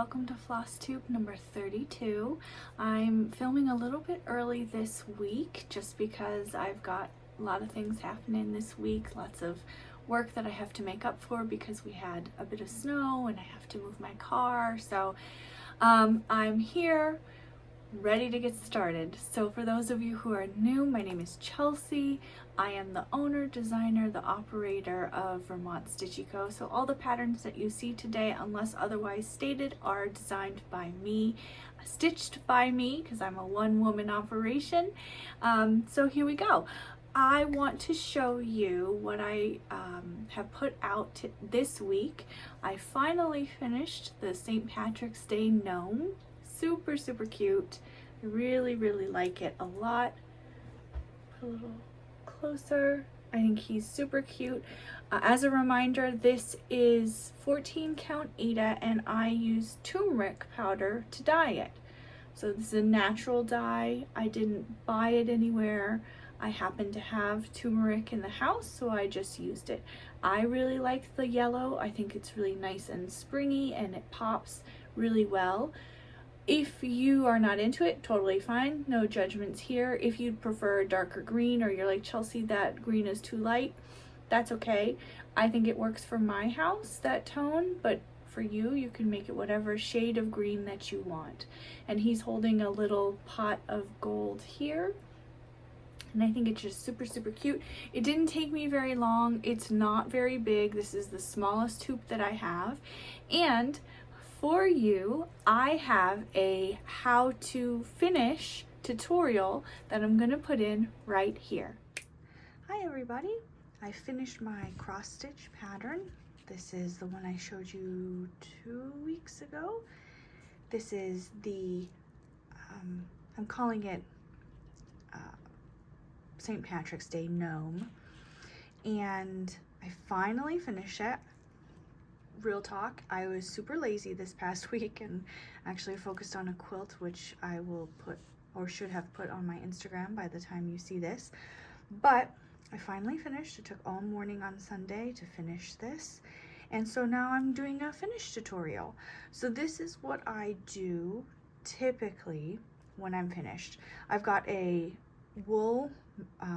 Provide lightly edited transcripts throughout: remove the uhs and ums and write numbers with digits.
welcome to Flosstube number 32. I'm filming a little bit early this week just because I've got a lot of things happening this week, lots of work that I have to make up for because we had a bit of snow and I have to move my car. So I'm here ready to get started. So for those of you who are new, my name is Chelsea. I am the owner, designer, the operator of Vermont Stitchy Co. So all the patterns that you see today, unless otherwise stated, are designed by me, stitched by me, because I'm a one-woman operation. So here we go. I want to show you what I have put out this week. I finally finished the St. Patrick's Day gnome. Super cute. I really like it a lot. Put a little closer. I think he's super cute. As a reminder, this is 14 count Aida and I use turmeric powder to dye it. So this is a natural dye. I didn't buy it anywhere. I happen to have turmeric in the house, so I just used it. I really like the yellow. I think it's really nice and springy and it pops really well. If you are not into it, totally fine. No judgments here. If you'd prefer a darker green or you're like, Chelsea, that green is too light, that's okay. I think it works for my house, that tone, but for you, you can make it whatever shade of green that you want. And he's holding a little pot of gold here. And I think it's just super cute. It didn't take me very long. It's not very big. This is the smallest hoop that I have. And for you, I have a how to finish tutorial that I'm gonna put in right here. Hi everybody, I finished my cross stitch pattern. This is the one I showed you 2 weeks ago. This is the, I'm calling it St. Patrick's Day gnome. And I finally finished it. Real talk, I was super lazy this past week and actually focused on a quilt, which I will put or should have put on my Instagram by the time you see this. But I finally finished. It took all morning on Sunday to finish this. And so now I'm doing a finish tutorial. So this is what I do typically when I'm finished. I've got a wool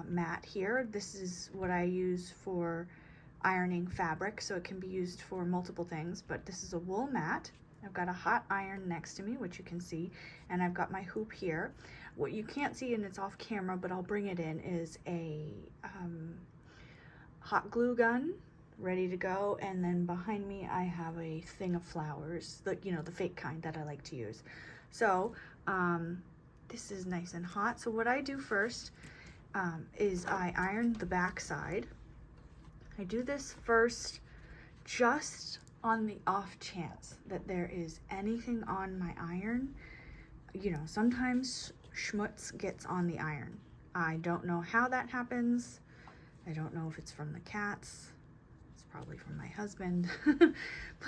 mat here. This is what I use for ironing fabric, so it can be used for multiple things, but this is a wool mat. I've got a hot iron next to me, which you can see, and I've got my hoop here. What you can't see, and it's off camera, but I'll bring it in, is a hot glue gun ready to go, and then behind me I have a thing of flowers, the fake kind that I like to use. So this is nice and hot. So what I do first is I iron the back side. I do this first just on the off chance that there is anything on my iron. You know, sometimes schmutz gets on the iron. I don't know how that happens. I don't know if it's from the cats. It's probably from my husband.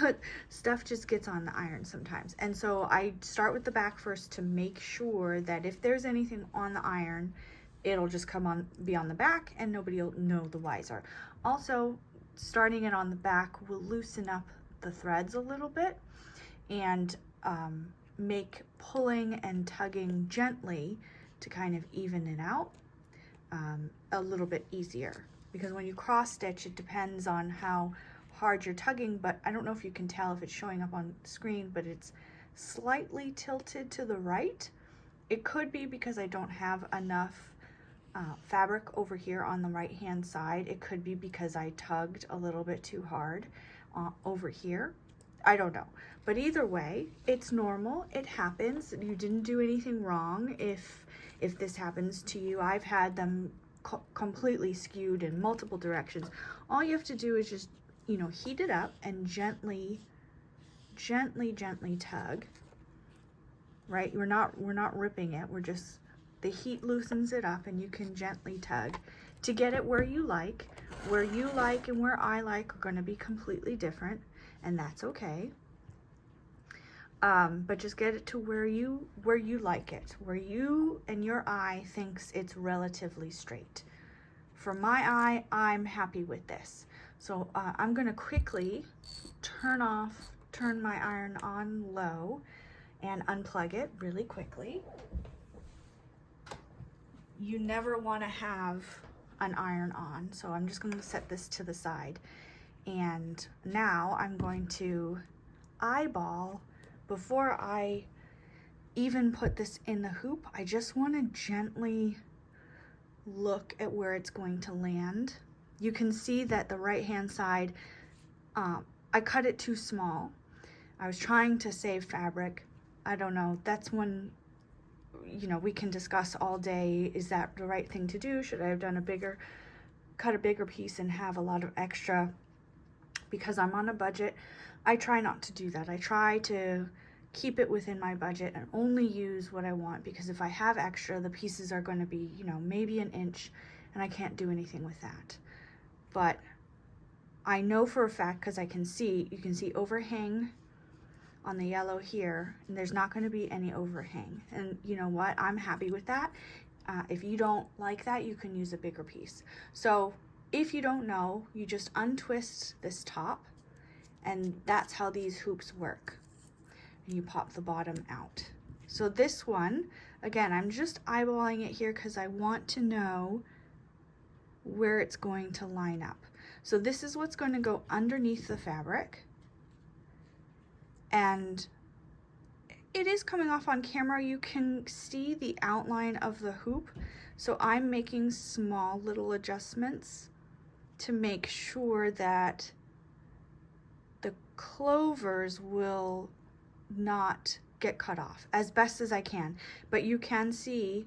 But stuff just gets on the iron sometimes. And so I start with the back first to make sure that if there's anything on the iron, it'll just be on the back and nobody will know the wiser. Also, starting it on the back will loosen up the threads a little bit and make pulling and tugging gently to kind of even it out a little bit easier. Because when you cross stitch, it depends on how hard you're tugging, but I don't know if you can tell if it's showing up on screen, but it's slightly tilted to the right. It could be because I don't have enough fabric over here on the right hand side. It could be because I tugged a little bit too hard over here. I don't know, but either way, it's normal. It happens. You didn't do anything wrong if this happens to you. I've had them completely skewed in multiple directions. All you have to do is just, heat it up and gently tug. Right? We're not ripping it. We're just, the heat loosens it up and you can gently tug to get it where you like. Where you like and where I like are going to be completely different, and that's okay. But just get it to where you like it, where you and your eye thinks it's relatively straight. For my eye, I'm happy with this. So I'm going to quickly turn off turn my iron on low and unplug it really quickly. You never want to have an iron on, so I'm just going to set this to the side. And now I'm going to eyeball, before I even put this in the hoop, I just want to gently look at where it's going to land. You can see that the right hand side, I cut it too small. I was trying to save fabric. I don't know, that's when, you know, we can discuss all day, is that the right thing to do? Should I have done cut a bigger piece and have a lot of extra? Because I'm on a budget, I try not to do that. I try to keep it within my budget and only use what I want, because if I have extra, the pieces are going to be, you know, maybe an inch, and I can't do anything with that. But I know for a fact, because you can see overhang on the yellow here, and there's not going to be any overhang. And you know what? I'm happy with that. If you don't like that, you can use a bigger piece. So if you don't know, you just untwist this top, and that's how these hoops work. And you pop the bottom out. So this one, again, I'm just eyeballing it here because I want to know where it's going to line up. So this is what's going to go underneath the fabric. And it is coming off on camera. You can see the outline of the hoop. So I'm making small little adjustments to make sure that the clovers will not get cut off as best as I can. But you can see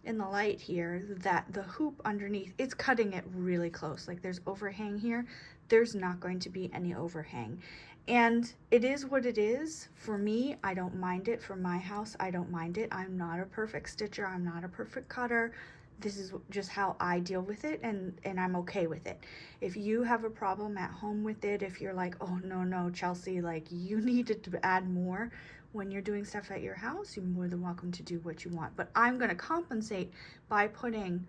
in the light here that the hoop underneath, it's cutting it really close. Like there's overhang here. There's not going to be any overhang. And it is what it is. For me, I don't mind it. For my house, I don't mind it. I'm not a perfect stitcher. I'm not a perfect cutter. This is just how I deal with it, and I'm okay with it. If you have a problem at home with it, if you're like, oh no, Chelsea, like you needed to add more when you're doing stuff at your house, you're more than welcome to do what you want. But I'm gonna compensate by putting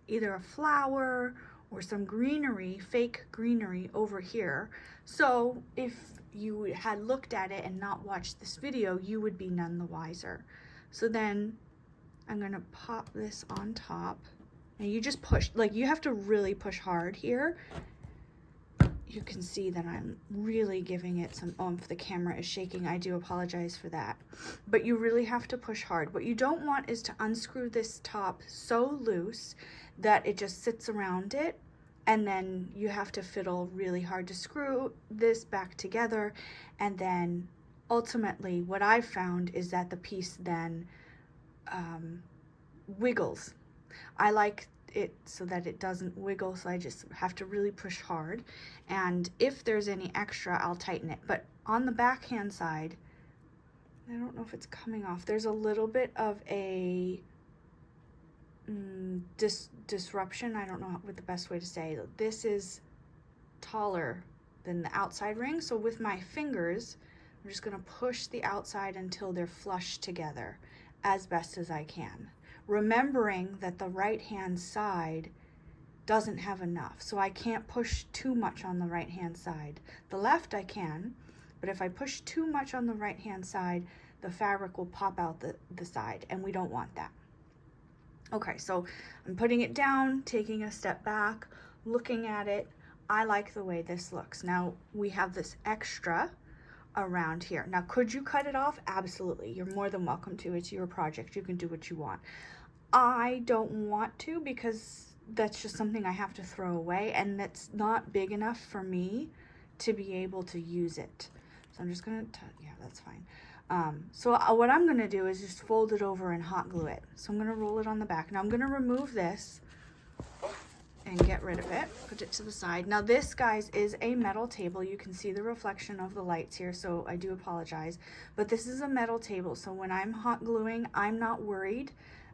either a flower or some greenery, fake greenery over here. So if you had looked at it and not watched this video, you would be none the wiser. So then I'm gonna pop this on top, and you just push, like you have to really push hard here. You can see that I'm really giving it some oomph. The camera is shaking, I do apologize for that. But you really have to push hard. What you don't want is to unscrew this top so loose that it just sits around it, and then you have to fiddle really hard to screw this back together. And then ultimately what I've found is that the piece then wiggles. I like it so that it doesn't wiggle, so I just have to really push hard. And if there's any extra, I'll tighten it. But on the backhand side, I don't know if it's coming off, there's a little bit of a disruption. I don't know what the best way to say. This is taller than the outside ring, so with my fingers I'm just going to push the outside until they're flush together as best as I can, remembering that the right hand side doesn't have enough, so I can't push too much on the right hand side. The left I can, but if I push too much on the right hand side, the fabric will pop out the side, and we don't want that. Okay, so I'm putting it down, taking a step back, looking at it. I like the way this looks. Now we have this extra around here. Now, could you cut it off? Absolutely. You're more than welcome to. It's your project. You can do what you want. I don't want to, because that's just something I have to throw away, and that's not big enough for me to be able to use it. So I'm just gonna, yeah, that's fine. So what I'm gonna do is just fold it over and hot glue it. So I'm gonna roll it on the back. Now I'm gonna remove this and get rid of it, put it to the side. Now this, guys, is a metal table. You can see the reflection of the lights here, so I do apologize. But this is a metal table, so when I'm hot gluing, I'm not worried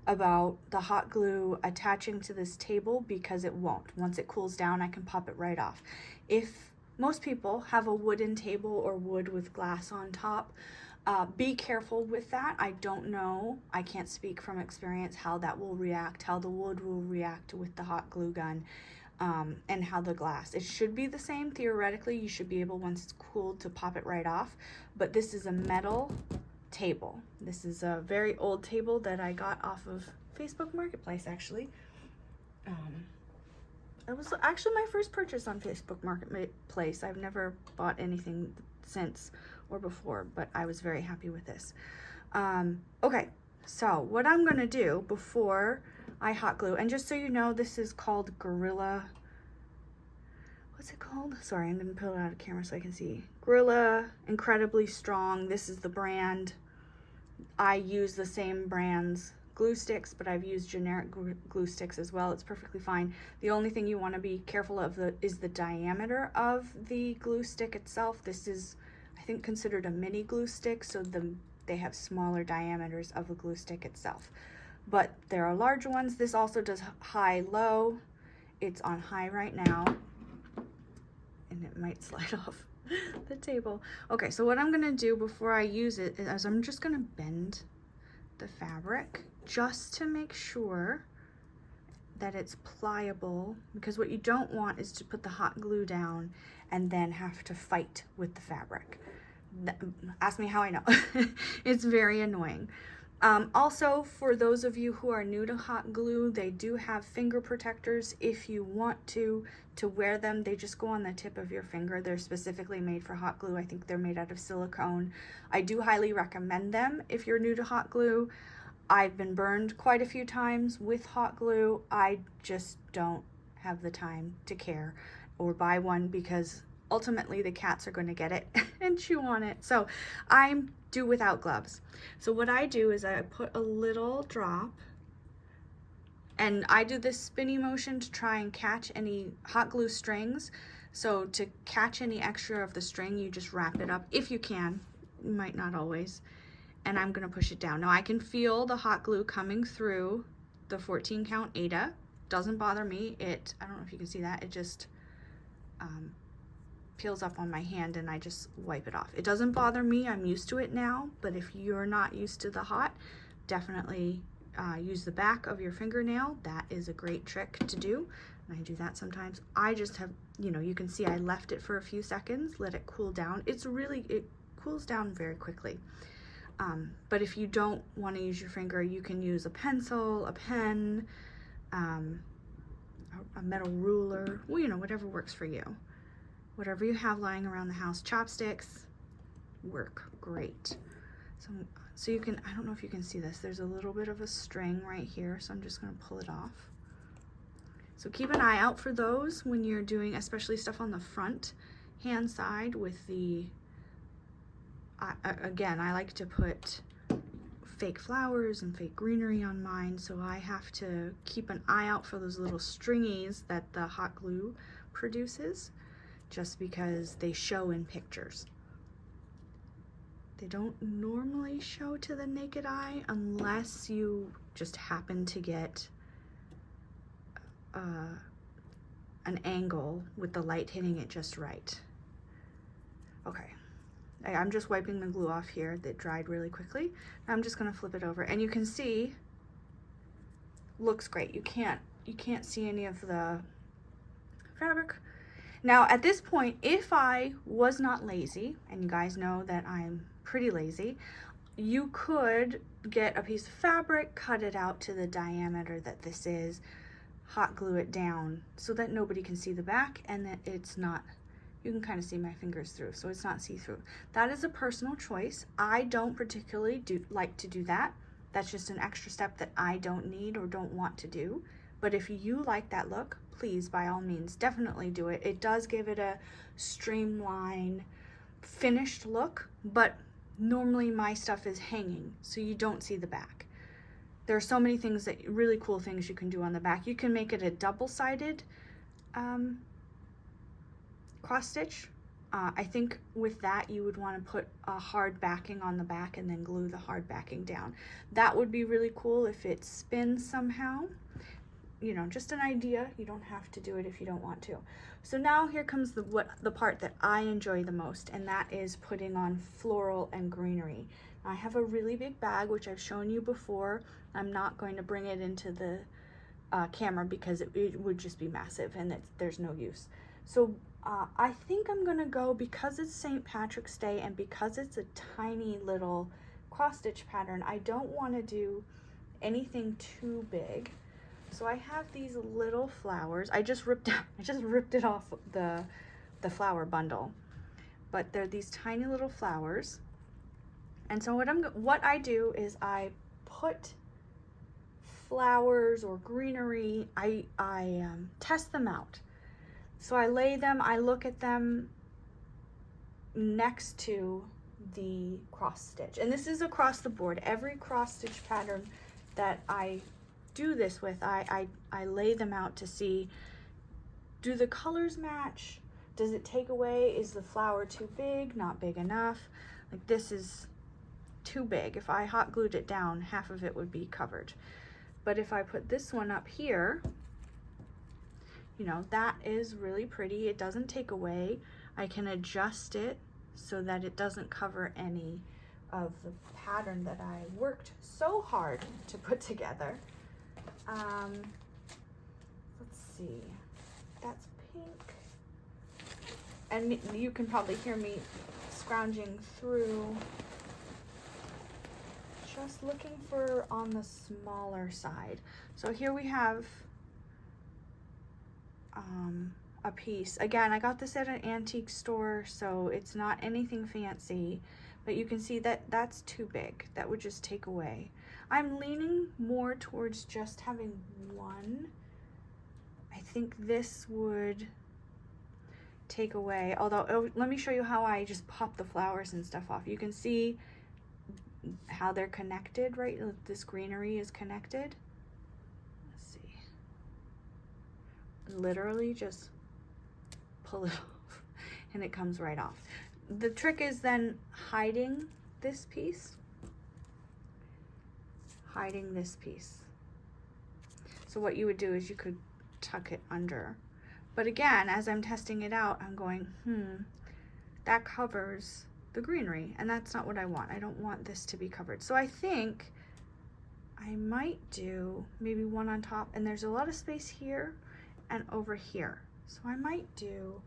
about the hot glue attaching to this table, because it won't. Once it cools down, I can pop it right off. If most people have a wooden table or wood with glass on top, be careful with that. I don't know, I can't speak from experience how that will react, how the wood will react with the hot glue gun. and how the glass, it should be the same. Theoretically, you should be able, once it's cooled, to pop it right off. But this is a metal table. This is a very old table that I got off of Facebook Marketplace, actually. It was actually my first purchase on Facebook Marketplace. I've never bought anything since or before, but I was very happy with this. Okay, so what I'm gonna do before I hot glue, and just so you know, this is called Gorilla, what's it called? Sorry, I'm gonna pull it out of camera so I can see. Gorilla Incredibly Strong. This is the brand. I use the same brand's glue sticks, but I've used generic glue sticks as well. It's perfectly fine. The only thing you want to be careful of is the diameter of the glue stick itself. This is, I think, considered a mini glue stick, so they have smaller diameters of the glue stick itself. But there are large ones. This also does high-low. It's on high right now, and it might slide off the table. Okay, so what I'm gonna do before I use it is I'm just gonna bend the fabric just to make sure that it's pliable, because what you don't want is to put the hot glue down and then have to fight with the fabric. Ask me how I know. It's very annoying. Also, for those of you who are new to hot glue, they do have finger protectors if you want to wear them. They just go on the tip of your finger. They're specifically made for hot glue. I think they're made out of silicone. I do highly recommend them if you're new to hot glue. I've been burned quite a few times with hot glue. I just don't have the time to care or buy one, because ultimately the cats are going to get it and chew on it. So I do without gloves. So what I do is I put a little drop, and I do this spinny motion to try and catch any hot glue strings. So to catch any extra of the string, you just wrap it up if you can. You might not always. And I'm gonna push it down. Now I can feel the hot glue coming through the 14 count Aida. Doesn't bother me. I don't know if you can see that. It just peels up on my hand, and I just wipe it off. It doesn't bother me. I'm used to it now, but if you're not used to the hot, definitely use the back of your fingernail. That is a great trick to do, and I do that sometimes. I just have, you can see I left it for a few seconds, let it cool down. It cools down very quickly. But if you don't want to use your finger, you can use a pencil, a pen, a metal ruler, well, whatever works for you. Whatever you have lying around the house. Chopsticks work great. So you can, I don't know if you can see this, there's a little bit of a string right here, so I'm just going to pull it off. So keep an eye out for those when you're doing, especially stuff on the front hand side with the, again, I like to put fake flowers and fake greenery on mine, so I have to keep an eye out for those little stringies that the hot glue produces, just because they show in pictures. They don't normally show to the naked eye unless you just happen to get an angle with the light hitting it just right. Okay, I'm just wiping the glue off here that dried really quickly. Now I'm just gonna flip it over, and you can see, looks great. You can't see any of the fabric. Now at this point, if I was not lazy, and you guys know that I'm pretty lazy, you could get a piece of fabric, cut it out to the diameter that this is, hot glue it down so that nobody can see the back, and that it's not, you can kind of see my fingers through, so it's not see-through. That is a personal choice. I don't particularly like to do that. That's just an extra step that I don't need or don't want to do. But if you like that look, please, by all means, definitely do it. It does give it a streamlined, finished look, but normally my stuff is hanging, so you don't see the back. There are so many things really cool things you can do on the back. You can make it a double-sided cross stitch. I think with that you would want to put a hard backing on the back and then glue the hard backing down. That would be really cool if it spins somehow. Just an idea. You don't have to do it if you don't want to. So now here comes the part that I enjoy the most, and that is putting on floral and greenery. I have a really big bag, which I've shown you before. I'm not going to bring it into the camera because it would just be massive and there's no use. So I think I'm gonna go, because it's St. Patrick's Day and because it's a tiny little cross stitch pattern, I don't want to do anything too big. So I have these little flowers. I just ripped it off the flower bundle, but they're these tiny little flowers. And so what I do is I put flowers or greenery, I test them out. So I lay them, I look at them next to the cross stitch. And this is across the board. Every cross stitch pattern that I do this with, I lay them out to see, do the colors match? Does it take away? Is the flower too big? Not big enough? Like, this is too big. If I hot glued it down, half of it would be covered. But if I put this one up here, you know, that is really pretty. It doesn't take away. I can adjust it so that it doesn't cover any of the pattern that I worked so hard to put together. Let's see, that's pink. And you can probably hear me scrounging through, just looking for on the smaller side. So here we have a piece. Again, I got this at an antique store, so it's not anything fancy, but you can see that that's too big. That would just take away. I'm leaning more towards just having one. I think this would take away, although let me show you how I just pop the flowers and stuff off. You can see how they're connected, right? This greenery is connected. Let's see. Literally just pull it off and it comes right off. The trick is then hiding this piece. Hiding this piece. So what you would do is you could tuck it under. But again, as I'm testing it out, I'm going, that covers the greenery, and that's not what I want. I don't want this to be covered. So I think I might do maybe one on top, and there's a lot of space here and over here. So I might do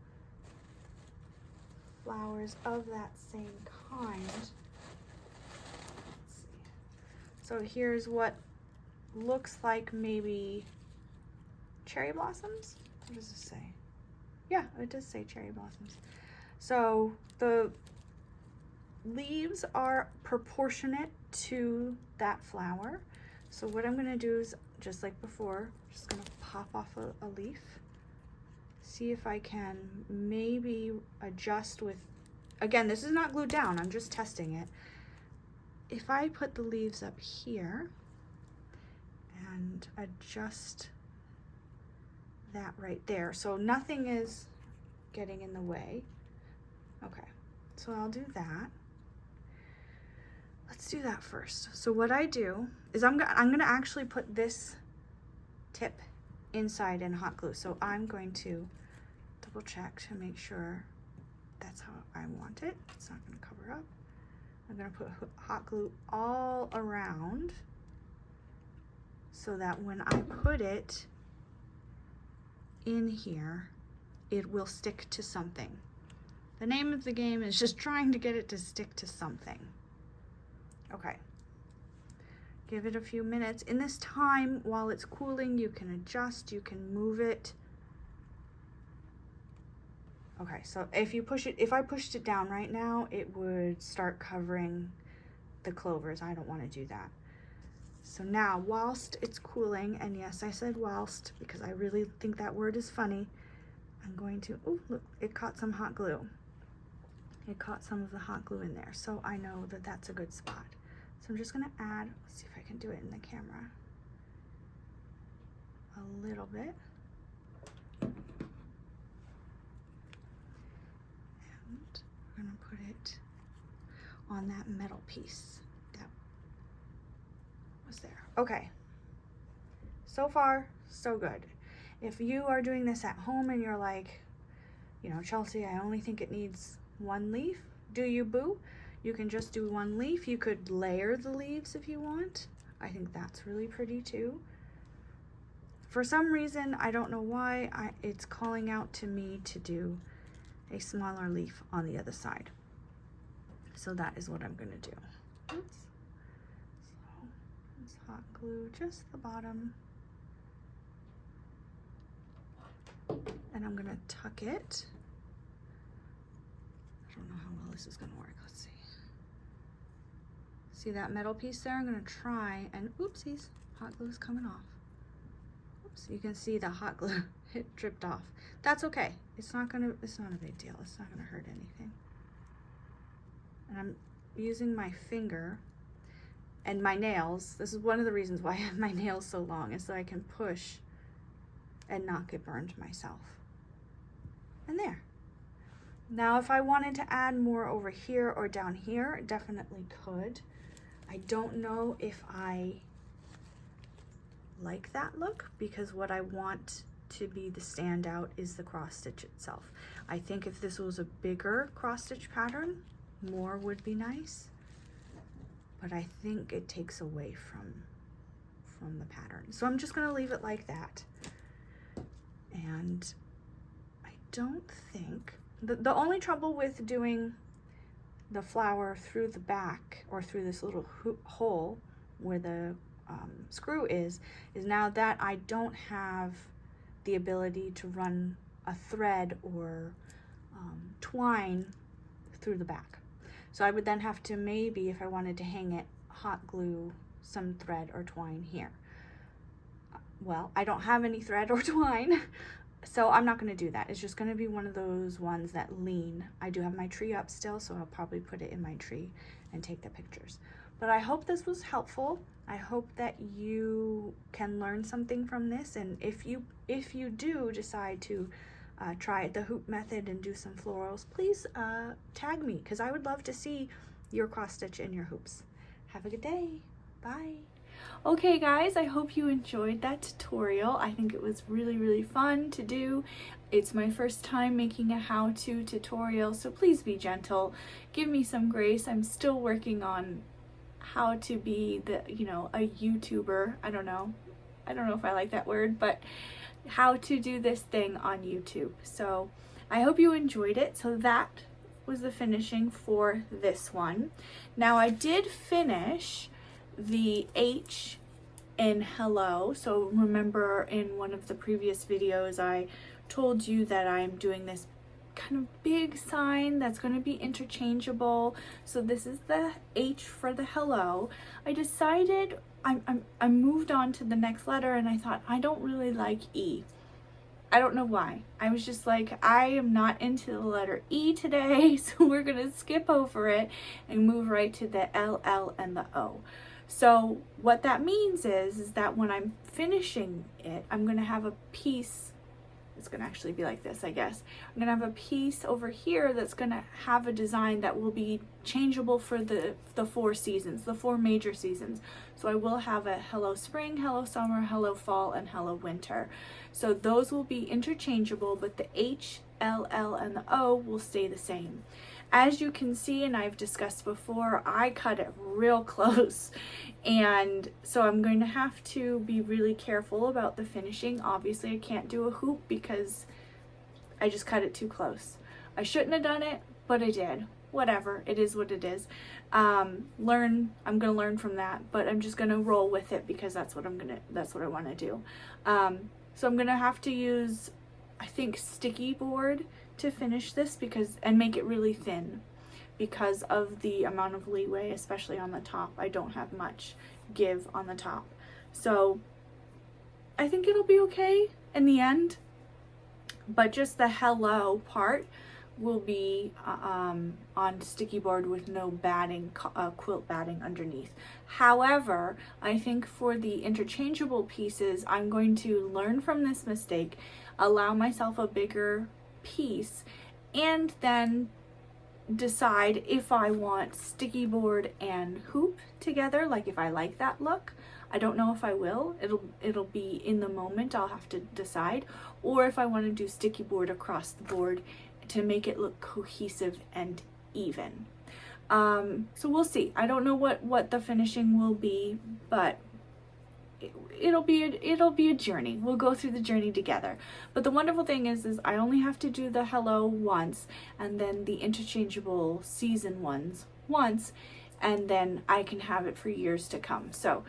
flowers of that same kind. Let's see. So here's what looks like maybe cherry blossoms. What does it say? Yeah, it does say cherry blossoms. So the leaves are proportionate to that flower. So what I'm going to do is, just like before, just going to pop off a leaf. See if I can maybe adjust with, again, this is not glued down, I'm just testing it. If I put the leaves up here and adjust that right there, so nothing is getting in the way. Okay, so I'll do that. Let's do that first. So what I do is I'm gonna actually put this tip inside in hot glue. So I'm going to double check to make sure that's how I want it. It's not gonna cover up. I'm gonna put hot glue all around so that when I put it in here, it will stick to something. The name of the game is just trying to get it to stick to something. Okay, give it a few minutes. In this time, while it's cooling, you can adjust, you can move it. Okay, so if I pushed it down right now, it would start covering the clovers. I don't want to do that. So now, whilst it's cooling, and yes, I said whilst because I really think that word is funny, I'm going to, oh, look, it caught some hot glue. It caught some of the hot glue in there, so I know that that's a good spot. So I'm just gonna add, let's see if I can do it in the camera, a little bit. And we're gonna put it on that metal piece that was there. Okay, so far, so good. If you are doing this at home and you're like, you know, Chelsea, I only think it needs one leaf, do you, boo? You can just do one leaf. You could layer the leaves if you want. I think that's really pretty too. for some reason, I don't know why, it's calling out to me to do a smaller leaf on the other side. So that is what I'm gonna do. Oops. So let's hot glue just the bottom. And I'm gonna tuck it. I don't know how well this is gonna work. Let's see. See that metal piece there? I'm gonna try and oopsies, hot glue is coming off. Oops, you can see the hot glue, it dripped off. That's okay. It's not a big deal. It's not gonna hurt anything. And I'm using my finger and my nails. This is one of the reasons why I have my nails so long, is so I can push and not get burned myself. And there. Now, if I wanted to add more over here or down here, definitely could. I don't know if I like that look, because what I want to be the standout is the cross stitch itself. I think if this was a bigger cross stitch pattern, more would be nice, but I think it takes away from the pattern. So I'm just gonna leave it like that. And I don't think, the only trouble with doing the flower through the back or through this little hole where the screw is now that I don't have the ability to run a thread or twine through the back. So I would then have to, maybe if I wanted to hang it, hot glue some thread or twine here. Well, I don't have any thread or twine, so I'm not going to do that. It's just going to be one of those ones that lean. I do have my tree up still, so I'll probably put it in my tree and take the pictures. But I hope this was helpful. I hope that you can learn something from this, and if you do decide to try the hoop method and do some florals, please tag me, because I would love to see your cross stitch in your hoops. Have a good day. Bye. Okay guys, I hope you enjoyed that tutorial. I think it was really fun to do. It's my first time making a how-to tutorial, so please be gentle. Give me some grace. I'm still working on how to be a YouTuber. I don't know if I like that word, but how to do this thing on YouTube. So I hope you enjoyed it. So that was the finishing for this one. Now I did finish the H in hello. So remember in one of the previous videos I told you that I'm doing this kind of big sign that's going to be interchangeable. So this is the H for the hello. I decided I moved on to the next letter, and I thought I don't really like E. I don't know why. I was just like, I am not into the letter E today, so we're going to skip over it and move right to the L, L, and the O. So what that means is that when I'm finishing it, I'm going to have a piece. It's going to actually be like this, I guess. I'm going to have a piece over here that's going to have a design that will be changeable for the 4 seasons, the 4 major seasons. So I will have a hello spring, hello summer, hello fall, and hello winter. So those will be interchangeable, but the H, L, L, and the O will stay the same. As you can see, and I've discussed before, I cut it real close, and so I'm going to have to be really careful about the finishing. Obviously I can't do a hoop because I just cut it too close. I shouldn't have done it, but I did. Whatever, it is what it is. I'm gonna learn from that, but I'm just gonna roll with it because that's what I want to do. So I'm gonna have to use, I think, sticky board to finish this and make it really thin because of the amount of leeway, especially on the top. I don't have much give on the top. So I think it'll be okay in the end, but just the hello part will be on sticky board with no batting, quilt batting underneath. However, I think for the interchangeable pieces, I'm going to learn from this mistake, allow myself a bigger piece, and then decide if I want sticky board and hoop together, like if I like that look. I don't know if I will. It'll be in the moment. I'll have to decide. Or if I want to do sticky board across the board to make it look cohesive and even. So we'll see. I don't know what the finishing will be, but it'll be a journey. We'll go through the journey together. But the wonderful thing is I only have to do the hello once, and then the interchangeable season ones once, and then I can have it for years to come. So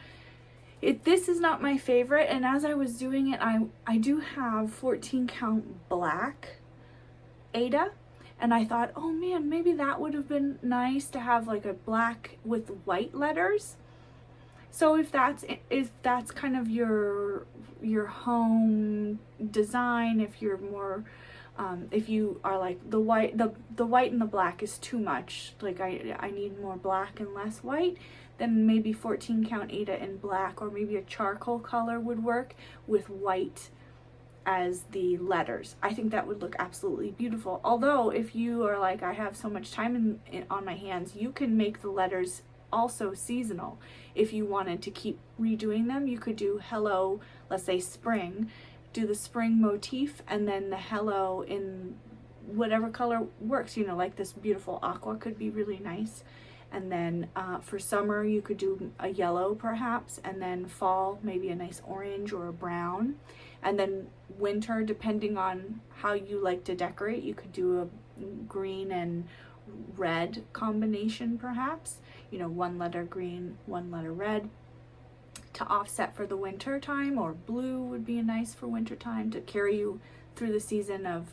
this is not my favorite, and as I was doing it, I do have 14 count black Aida, and I thought, oh man, maybe that would have been nice to have like a black with white letters. So if that's kind of your home design, if you're more if you are like the white and the black is too much, like I need more black and less white, then maybe 14 count Aida in black, or maybe a charcoal color would work with white as the letters. I think that would look absolutely beautiful. Although if you are like, I have so much time on my hands, you can make the letters also seasonal. If you wanted to keep redoing them, you could do hello, let's say spring, do the spring motif, and then the hello in whatever color works, you know, like this beautiful aqua could be really nice. And then for summer you could do a yellow perhaps, and then fall maybe a nice orange or a brown, and then winter, depending on how you like to decorate, you could do a green and red combination perhaps, you know, one letter green, one letter red to offset for the winter time, or blue would be nice for winter time to carry you through the season of,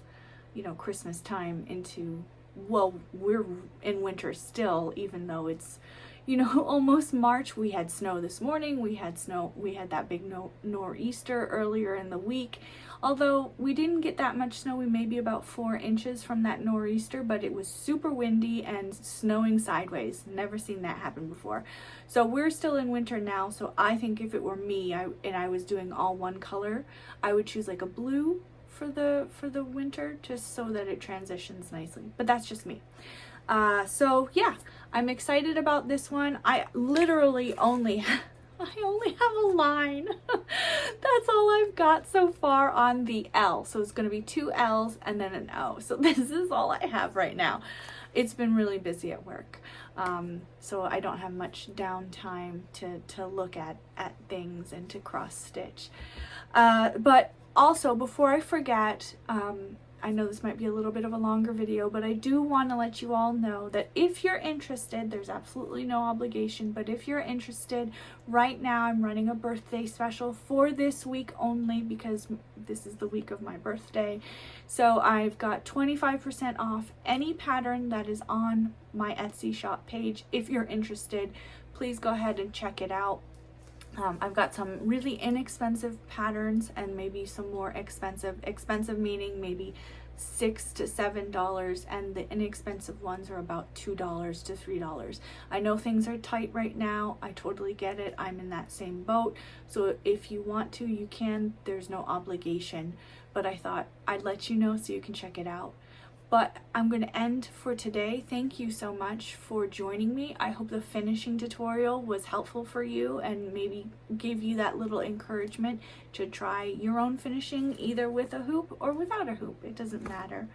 you know, Christmas time into, well, we're in winter still, even though it's, you know, almost March. We had snow this morning, we had that big nor'easter earlier in the week. Although we didn't get that much snow, we maybe about 4 inches from that nor'easter, but it was super windy and snowing sideways. Never seen that happen before. So we're still in winter now, so I think if it were me and I was doing all one color, I would choose like a blue for the winter, just so that it transitions nicely. But that's just me. So yeah, I'm excited about this one. I literally only have a line. That's all I've got so far on the L. So it's going to be 2 L's and then an O. So this is all I have right now. It's been really busy at work. So I don't have much downtime to look at things and to cross stitch. But also, before I forget, I know this might be a little bit of a longer video, but I do want to let you all know that if you're interested, there's absolutely no obligation, but if you're interested, right now I'm running a birthday special for this week only, because this is the week of my birthday. So I've got 25% off any pattern that is on my Etsy shop page. If you're interested, please go ahead and check it out. I've got some really inexpensive patterns and maybe some more expensive meaning maybe $6 to $7, and the inexpensive ones are about $2 to $3. I know things are tight right now. I totally get it. I'm in that same boat. So if you want to, you can. There's no obligation, but I thought I'd let you know so you can check it out. But I'm going to end for today. Thank you so much for joining me. I hope the finishing tutorial was helpful for you and maybe gave you that little encouragement to try your own finishing, either with a hoop or without a hoop. It doesn't matter.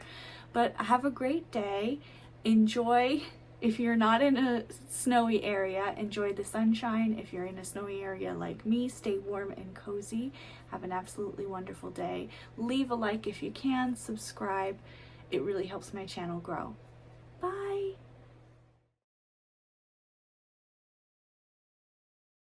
But have a great day. Enjoy. If you're not in a snowy area, enjoy the sunshine. If you're in a snowy area like me, stay warm and cozy. Have an absolutely wonderful day. Leave a like if you can. Subscribe. It really helps my channel grow. Bye!